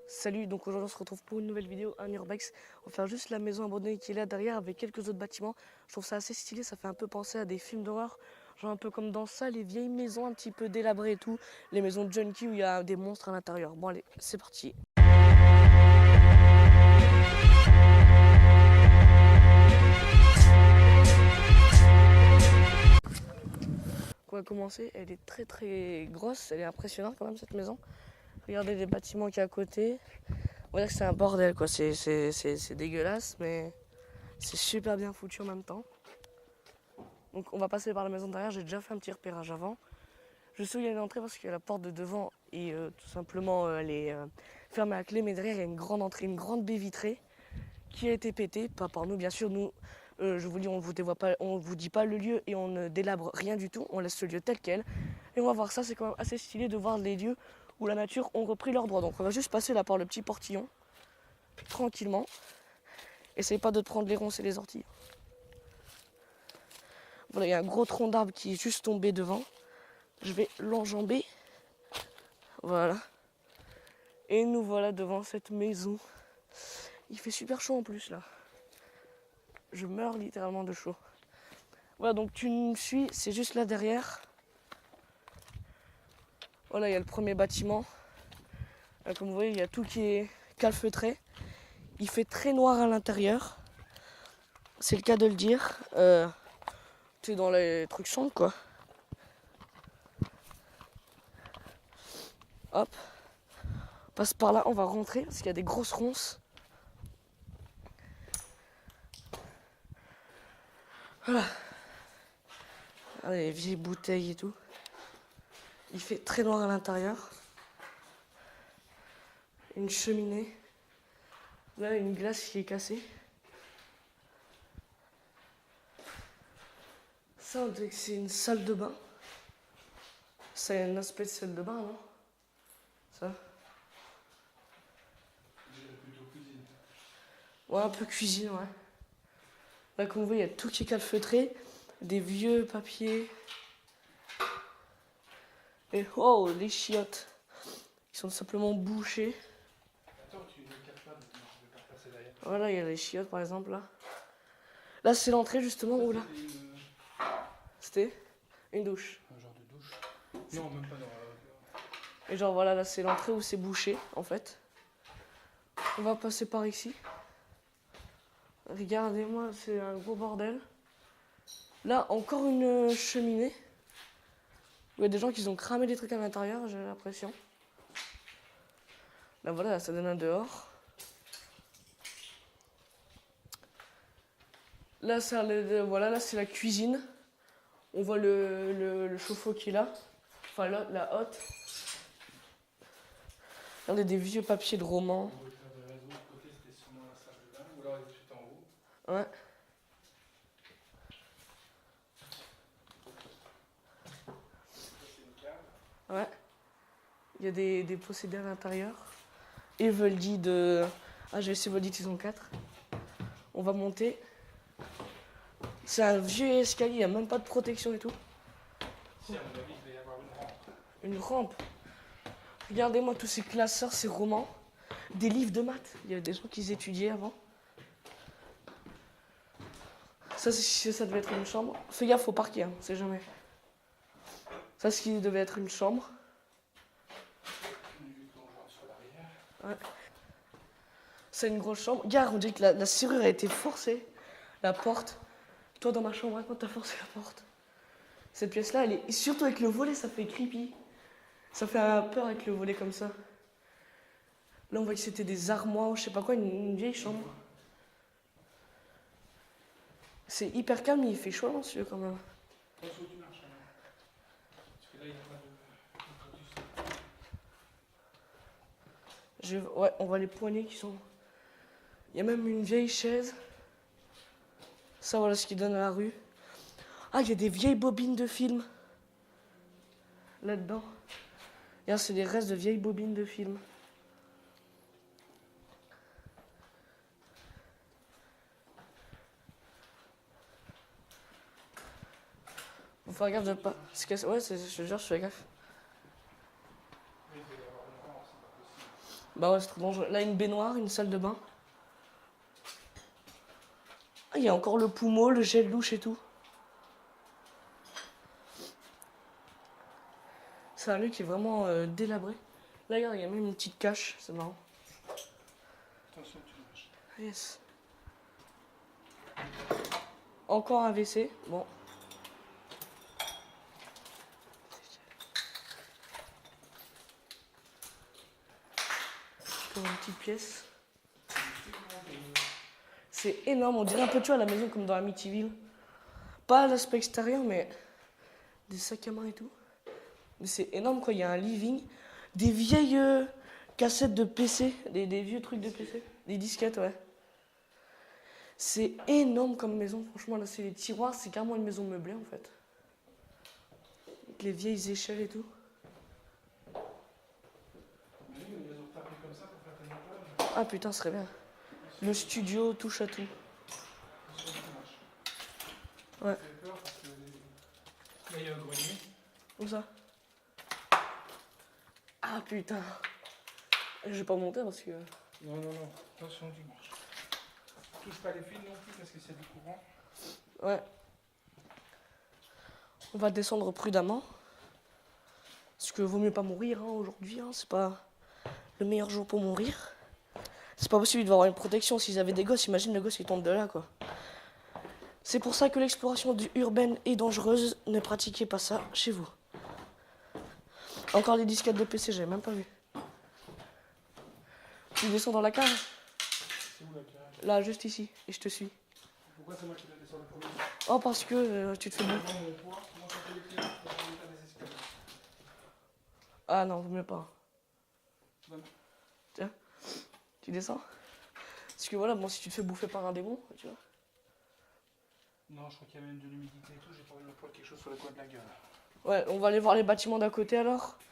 Salut, donc aujourd'hui on se retrouve pour une nouvelle vidéo, un urbex. On va faire juste la maison abandonnée qui est là derrière avec quelques autres bâtiments. Je trouve ça assez stylé, ça fait un peu penser à des films d'horreur. Genre un peu comme dans ça, les vieilles maisons un petit peu délabrées et tout. Les maisons de junkie où il y a des monstres à l'intérieur. Bon allez, c'est parti. On va commencer, elle est très grosse, elle est impressionnante quand même cette maison. Regardez les bâtiments qui est à côté. On va dire que c'est un bordel quoi, c'est dégueulasse mais c'est super bien foutu en même temps. Donc on va passer par la maison derrière, j'ai déjà fait un petit repérage avant. Je sais où il y a une entrée parce que la porte de devant et tout simplement elle est fermée à clé, mais derrière il y a une grande entrée, une grande baie vitrée qui a été pétée, pas par nous bien sûr, nous je vous dis on vous dit pas le lieu et on ne délabre rien du tout, on laisse ce lieu tel quel. Et on va voir ça, c'est quand même assez stylé de voir les lieux où la nature ont repris leurs droits. Donc on va juste passer là par le petit portillon, tranquillement. Essayez pas de prendre les ronces et les orties. Voilà, il y a un gros tronc d'arbre qui est juste tombé devant. Je vais l'enjamber. Voilà. Et nous voilà devant cette maison. Il fait super chaud en plus là. Je meurs littéralement de chaud. Voilà, donc tu me suis, c'est juste là derrière. Voilà, il y a le premier bâtiment. Comme vous voyez, il y a tout qui est calfeutré. Il fait très noir à l'intérieur. C'est le cas de le dire. Tu es dans les trucs sombres quoi. Hop. On passe par là, on va rentrer parce qu'il y a des grosses ronces. Voilà. Les vieilles bouteilles et tout. Il fait très noir à l'intérieur. Une cheminée. Là, une glace qui est cassée. Ça, on dirait que c'est une salle de bain. C'est un aspect de salle de bain, non? Ça? Plutôt cuisine. Ouais, un peu cuisine, ouais. Là, comme vous voyez, il y a tout qui est calfeutré. Des vieux papiers. Et oh, les chiottes. Ils sont simplement bouchés. Attends, tu ne captes pas, maintenant je vais pas repasser derrière. Voilà, il y a les chiottes, par exemple, là. Là, c'est l'entrée, justement, où là. C'était une douche. Un genre de douche. Non, même pas dans. Et genre, voilà, là, c'est l'entrée où c'est bouché, en fait. On va passer par ici. Regardez-moi, c'est un gros bordel. Là, encore une cheminée. Il y a des gens qui ont cramé des trucs à l'intérieur, j'ai l'impression. Là, voilà, ça donne un dehors. Là, voilà, là, c'est la cuisine. On voit le chauffe-eau qui est là. Enfin, là, la hotte. Regardez des vieux papiers de romans. On va faire des réseaux. De côté, c'était sûrement la salle de bain. Ou alors il est tout en haut. Ouais. Ça, c'est une cave. Ouais. Il y a des possédés à l'intérieur. Evoldy de AGC Evoldy saison 4. On va monter. C'est un vieux escalier, il n'y a même pas de protection et tout. Ici, à mon avis, il va y avoir une rampe. Une rampe. Regardez-moi tous ces classeurs, ces romans. Des livres de maths. Il y avait des gens qui étudiaient avant. Ça, ça devait être une chambre. Fais gaffe au parquet, hein, on sait jamais. Ça, ce qui devait être une chambre. Du plongeon sur l'arrière. Ouais. C'est une grosse chambre. Regarde, on dirait que la serrure a été forcée. La porte. Toi, dans ma chambre, quand t'as forcé la porte. Cette pièce-là, elle est. Et surtout avec le volet, ça fait creepy. Ça fait peur avec le volet comme ça. Là, on voit que c'était des armoires, ou je sais pas quoi, une vieille chambre. C'est hyper calme, mais il fait chaud dans ce lieu quand même. Pense où tu marches, alors. Parce que là, il n'y a pas de. Ouais, on voit les poignées qui sont. Il y a même une vieille chaise. Ça, voilà ce qui donne à la rue. Ah, il y a des vieilles bobines de films. Là-dedans. Regarde, c'est des restes de vieilles bobines de films. Faut faire gaffe de pas. Ouais, je te jure, je fais gaffe. Oui, il va y avoir une rampe, c'est pas possible. Bah ouais, c'est trop dangereux. Là, une baignoire, une salle de bain. Ah, il y a encore le pommeau, le gel douche et tout. C'est un lieu qui est vraiment délabré. Là, regarde, il y a même une petite cache, c'est marrant. Attention, tu lâches. Yes. Encore un WC, bon. Comme une petite pièce. C'est énorme, on dirait un peu, tu vois, la maison comme dans Amityville. Pas l'aspect extérieur, mais des sacs à main et tout. Mais c'est énorme, quoi. Il y a un living, des vieilles cassettes de PC, des vieux trucs de PC, des disquettes, ouais. C'est énorme comme maison, franchement. Là, c'est les tiroirs, c'est carrément une maison meublée, en fait. Avec les vieilles échelles et tout. Mais oui, ils ont tapé comme ça pour faire tes montages. Ah putain, ce serait bien. Le studio touche à tout. Attention, tu lâches. Ouais. Ça fait peur parce que là, il y a un grenier. Où ça? Ah putain. Je vais pas monter parce que... Non, non, non. Attention, tu marches. Touche pas les fils non plus parce que c'est du courant. Ouais. On va descendre prudemment. Parce que vaut mieux pas mourir hein, aujourd'hui. Hein. C'est pas le meilleur jour pour mourir. C'est pas possible, il doit avoir une protection. S'ils avaient des gosses, imagine le gosse il tombe de là quoi. C'est pour ça que l'exploration urbaine est dangereuse. Ne pratiquez pas ça chez vous. Encore les disquettes de PC, j'avais même pas vu. Tu descends dans la cave? C'est où la cage? Là, juste ici. Et je te suis. Pourquoi c'est moi qui dois descendre le premier? Oh, parce que tu te fais bon. Moi, mon poids, comment ça fait les pieds pour l'état des escaliers? Ah non, vaut mieux pas. Donne. Tiens, tu descends. Parce que voilà, bon, si tu te fais bouffer par un démon, tu vois. Non, je crois qu'il y a même de l'humidité et tout. J'ai pas envie de me prendre quelque chose sur le coin de la gueule. Ouais, on va aller voir les bâtiments d'à côté alors. Mais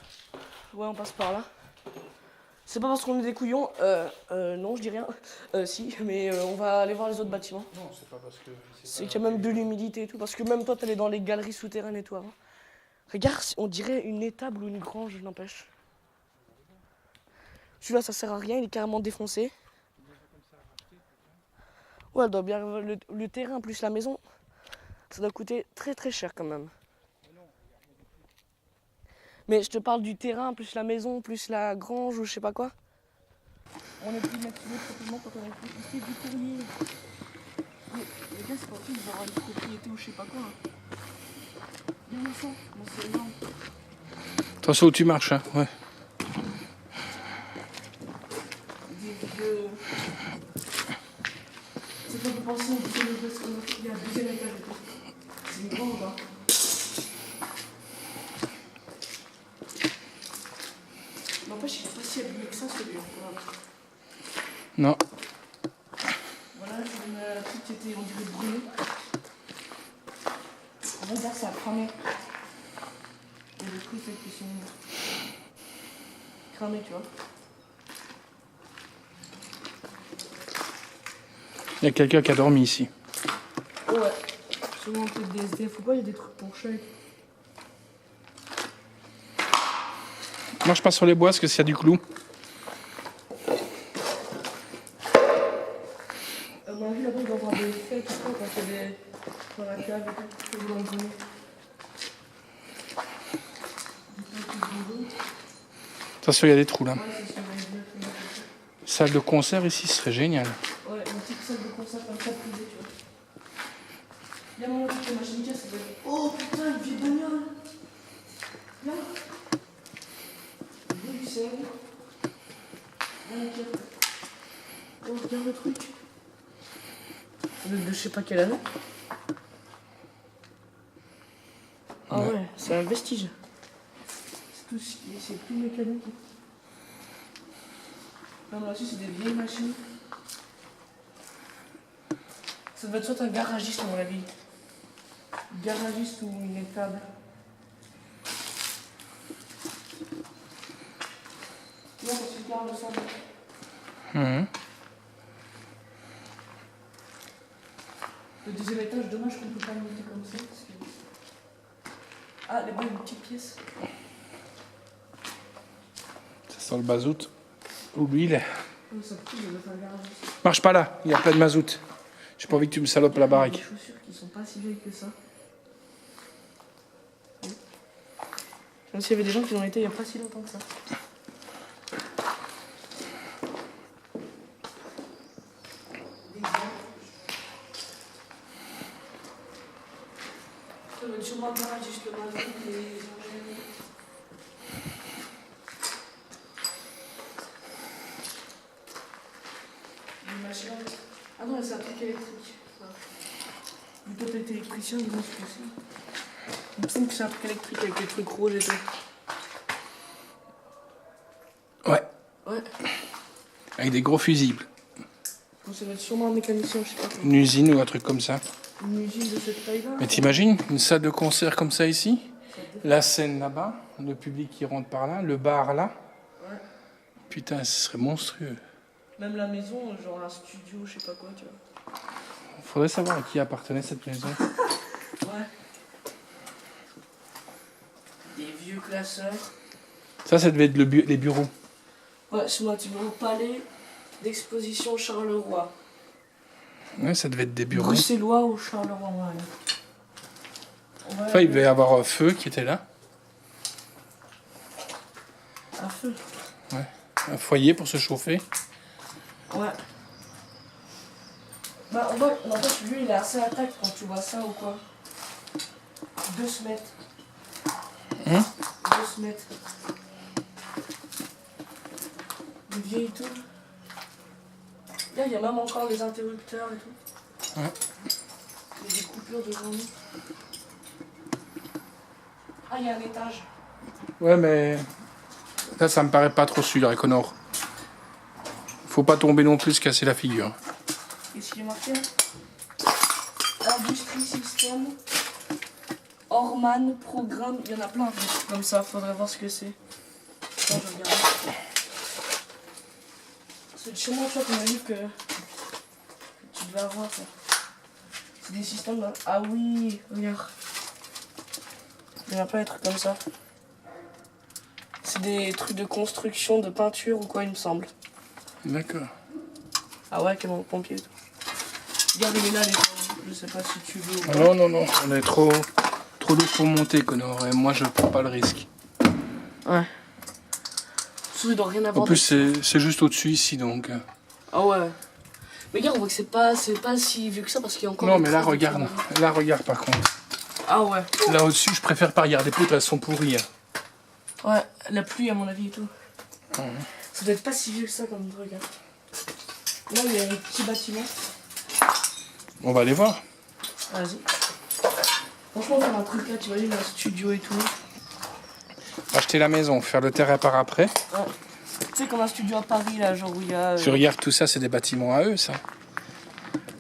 c'est là. Ouais, on passe par là. C'est pas parce qu'on est des couillons, non, je dis rien. Si, mais on va aller voir les autres bâtiments. Non, c'est pas parce que. C'est qu'il y a même de l'humidité et tout, parce que même toi, t'allais dans les galeries souterraines et tout avant. Regarde, on dirait une étable ou une grange, n'empêche. Celui-là, ça sert à rien, il est carrément défoncé. Ouais, elle doit bien, le terrain plus la maison, ça doit coûter très très cher quand même. Mais je te parle du terrain, plus la maison, plus la grange ou je sais pas quoi. On est plus maquillés proprement quand on a fait du courrier. Mais les gars, c'est pas possible d'avoir une propriété ou je sais pas quoi. Bien le sang, mais c'est énorme. Attention où tu marches, hein. Ouais. C'est pas pour penser au deuxième étage, il y a un deuxième étage. C'est une grande, hein. N'empêche, il est pas si habillé que ça, celui-là. Non. Voilà, c'est une truc qui était, on dirait, brûlée. On va dire que ça a cramé. Il y a des trucs qui sont cramés, tu vois. Il y a quelqu'un qui a dormi ici. Ouais. Souvent, peut-être des SDF ou quoi, il y a des trucs pour chat. Marche pas sur les bois parce que s'il y a du clou. À mon avis, là-bas, il doit y avoir des fêtes ou quoi, quand il y a des... dans la cave et tout, dans le grenier. Attention, il y a des trous là. Ouais, c'est sur les SDF. Salle de concert ici, ce serait génial. Ouais, une petite salle de concert comme ça, privée, tu vois. Il y a mon truc de machine casse, ça doit être... Oh putain, une vieille bagnole. Là. Bruxelles. Là, la carte. Oh, regarde le truc. De je sais pas quelle année. Ah ouais, c'est un vestige. C'est tout, c'est plus mécanique. Non, mais là-dessus, c'est des vieilles machines. Ça doit être soit un garagiste, à mon avis. Garagiste ou une étable. Non, parce que garde le sable. Le deuxième étage, dommage qu'on peut pas le monter comme ça. Parce que... Ah, là-bas, une petite pièce. Ça sent le bazout. Ou l'huile. Oh, ça pue, je vais mettre un garage aussi. Marche pas là, il y a plein de mazout. J'ai pas envie que tu me salopes la Des baraque. chaussures qui sont pas si vieilles que ça. Comme s'il y avait des gens qui ont été il y a pas si longtemps que ça. Ça va être sûrement le garage juste le matin et les engins. Des machines. Ah non, c'est un truc électrique. Vu que toi t'es électricien, dis-moi ce que c'est. Il me semble que c'est un truc électrique avec les trucs rouges et tout. Ouais, Ouais. avec des gros fusibles. Bon, ça va être sûrement un mécanicien, je sais pas quoi. Une usine ou un truc comme ça. Une usine de cette taille-là. Mais t'imagines une salle de concert comme ça ici, la scène là-bas, le public qui rentre par là, le bar là. Ouais. Putain, ce serait monstrueux. Même la maison, genre un studio, je sais pas quoi, tu vois. Faudrait savoir à qui appartenait cette maison. Ouais. Des vieux classeurs. Ça devait être les bureaux. Ouais, c'est moi, tu vois, au palais d'exposition Charleroi. Ouais, ça devait être des bureaux. Bruxellois au Charleroi, ouais. Enfin, il devait y avoir Feu qui était là. Un feu. Ouais. Un foyer pour se chauffer. Ouais. Bah, on voit, en fait, lui, il est assez attaque quand tu vois ça ou quoi. 2 semaines. 2 semaines. Des vieilles tout. Là, il y a même encore les interrupteurs et tout. Ouais. Il y a des coupures de journée. Ah, il y a un étage. Ouais, mais là, ça me paraît pas trop sûr, Econor. Faut pas tomber non plus, se casser la figure. Qu'est-ce qui est marqué là? Industrie System, Orman, Programme, il y en a plein comme ça, faudrait voir ce que c'est. Attends, je regarde. C'est sûrement toi qu'on a dit que tu devais avoir ça. C'est des systèmes là. Ah oui, regarde. Il y en a plein des trucs comme ça. C'est des trucs de construction, de peinture ou quoi, il me semble. D'accord. Ah ouais, camion pompier et tout. Regarde, il est là, les pommes. Je sais pas si tu veux ou pas. Non, non, non, on est trop lourd pour monter, Connor. Et moi, je prends pas le risque. Ouais. Surtout, il doit rien avoir. En plus, c'est juste au-dessus ici, donc. Ah ouais. Mais regarde, on voit que c'est pas si vieux que ça parce qu'il y a encore. Non, des mais là, traces de regarde. travaux. Là, regarde, par contre. Ah ouais. Là, au-dessus, je préfère pas regarder. Les poutres, elles sont pourries. Ouais, la pluie à mon avis et tout. Ça doit être pas si vieux que ça comme truc. Hein. Là, il y a un petit bâtiment. On va aller voir. Vas-y. Franchement, faire un truc là, tu vois, il y a un studio et tout. Acheter la maison, faire le terrain par après. Ouais. Tu sais, comme un studio à Paris, là, genre où il y a. Tu regardes tout ça, c'est des bâtiments à eux, ça.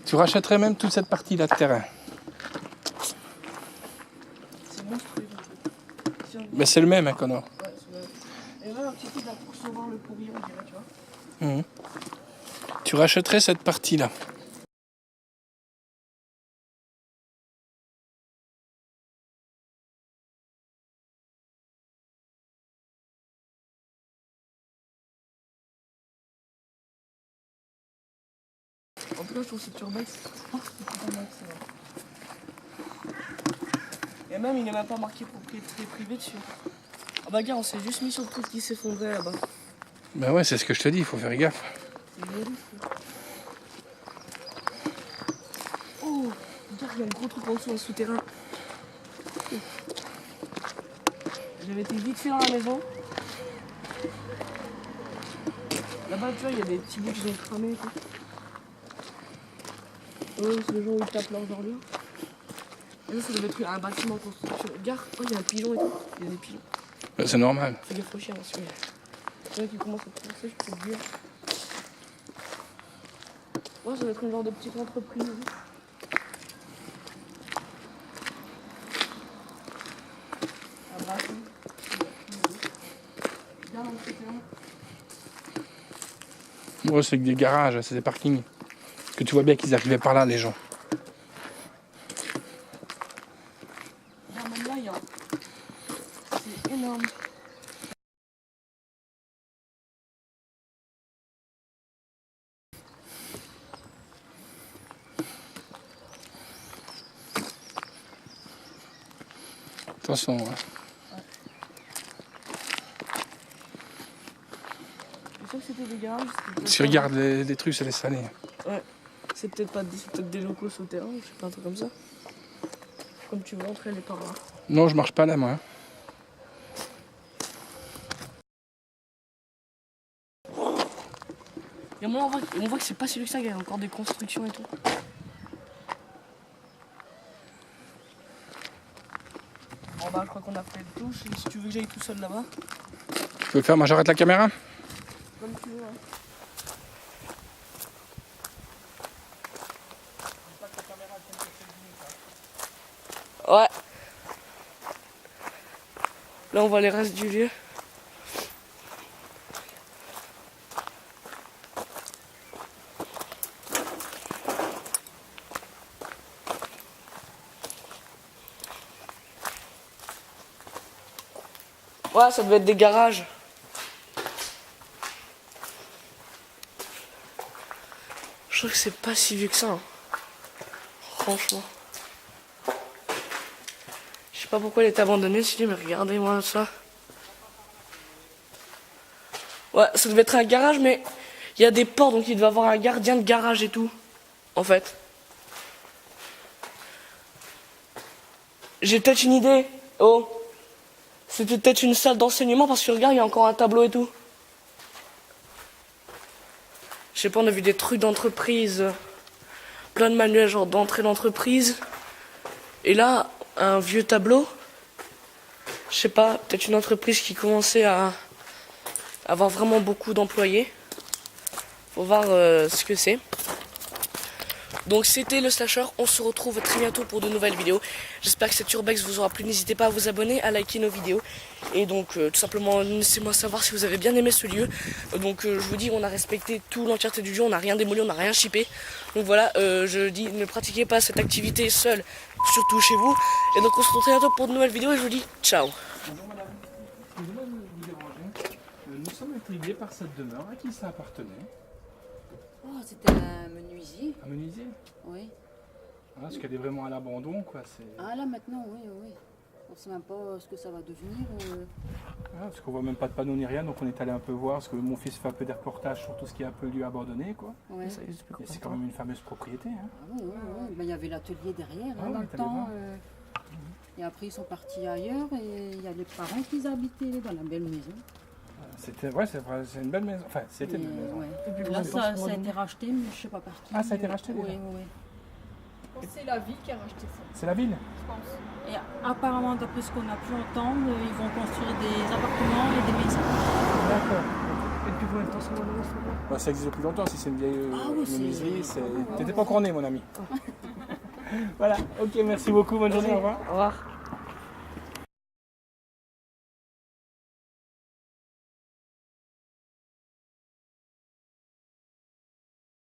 Tu rachèterais même toute cette partie-là de terrain. C'est monstrueux. Si on dit- Mais c'est le même, hein, Connor. Ouais, c'est vrai. Et même un petit truc là pour sauver le pourri, on dirait, tu vois. Tu rachèterais cette partie-là. En tout cas, je trouve que c'est Turbex. Oh, c'est pas mal, ça va. Et même, il n'est même pas marqué propriété privée dessus. Ah bah, gars, on s'est juste mis sur le truc qui s'effondrait là-bas. Ben ouais, c'est ce que je te dis, il faut faire gaffe. C'est joli, ça. Oh, regarde, il y a un gros truc en dessous, un souterrain. J'avais été vite fait dans la maison. Là-bas, tu vois, il y a des petits bouts qui ont cramé et tout. Ouais, c'est le jour où ils tapent leurs ordures. Et là, ça devait être un bâtiment en construction. Regarde, oh, il y a un pigeon et tout. Il y a des pigeons. Ben, c'est normal. Fais gaffe au chien, celui-là. C'est vrai qu'il commence à pousser, je peux te dire. Ouais, ça doit être une genre de petite entreprise. Un bracelet. Regarde, on fait Ouais, c'est que des garages, c'est des parkings. Parce que tu vois bien qu'ils arrivaient par là, les gens. regarde, même là, il y a. C'est énorme. Attention. Hein. Je sais que c'était des garages. Si regarde les trucs, c'est les salés. Ouais. C'est peut-être des locaux souterrains, je sais pas, un truc comme ça. Comme tu veux entrer, elle est par là. Non, je marche pas là, moi. Hein. Et moi, on voit que c'est pas si vieux que ça, il y a encore des constructions et tout. En bas, je crois qu'on a fait le tour. Si tu veux que j'aille tout seul là-bas. Tu veux le faire? Moi, j'arrête la caméra? Comme tu veux, hein. Ouais. Là, on voit les restes du lieu. Ouais, ça devait être des garages. Je trouve que c'est pas si vieux que ça. Hein. Franchement. Je sais pas pourquoi il est abandonné, mais regardez-moi ça. Ouais, ça devait être un garage, mais il y a des portes, donc il devait avoir un gardien de garage et tout. En fait. J'ai peut-être une idée. Oh. C'était peut-être une salle d'enseignement parce que regarde, il y a encore un tableau et tout. Je sais pas, on a vu des trucs d'entreprise. Plein de manuels genre d'entrée d'entreprise. Et là, un vieux tableau. Je sais pas, peut-être une entreprise qui commençait à avoir vraiment beaucoup d'employés. Faut voir ce que c'est. Donc c'était le Slasher, on se retrouve très bientôt pour de nouvelles vidéos. J'espère que cette urbex vous aura plu, n'hésitez pas à vous abonner, à liker nos vidéos. Et donc tout simplement laissez-moi savoir si vous avez bien aimé ce lieu. Donc je vous dis, on a respecté tout l'entièreté du lieu, on n'a rien démoli, on n'a rien chippé. Donc voilà, je dis ne pratiquez pas cette activité seule, surtout chez vous. Et donc on se retrouve très bientôt pour de nouvelles vidéos et je vous dis ciao. Bonjour madame, excusez-moi de vous déranger. Nous sommes intrigués par cette demeure. À qui ça appartenait? Oh, c'était un menuisier, Un menuisier? oui. Ah, parce qu'elle est vraiment à l'abandon, quoi. Ah là maintenant, oui, oui. On ne sait même pas ce que ça va devenir. Ah, parce qu'on voit même pas de panneau ni rien, donc on est allé un peu voir, parce que mon fils fait un peu des reportages sur tout ce qui est un peu lieu abandonné, quoi. Ouais. Et c'est quand même une fameuse propriété, hein. Ah oui, oui, oui. Ben, il y avait l'atelier derrière, Ah hein, dans oui, le t'allais temps. voir. Et après, ils sont partis ailleurs et il y a les parents qui habitaient dans la belle maison. C'était, ouais, c'est vrai, c'est une belle maison. Enfin, c'était une Et, belle maison. ouais. Là, ça a été racheté, mais je ne sais pas par qui. Ah, ça a été racheté déjà? Oui, oui, oui. C'est la ville qui a racheté ça, C'est la ville? je pense. Et apparemment, d'après ce qu'on a pu entendre, ils vont construire des appartements et des maisons. D'accord. Et depuis combien de temps ça va là? Bah, ça existe depuis longtemps, si c'est une vieille Ah oui, menuiserie. c'est- T'étais pas encore né, mon ami. Voilà, ok, merci beaucoup, bonne journée, au revoir. Au revoir.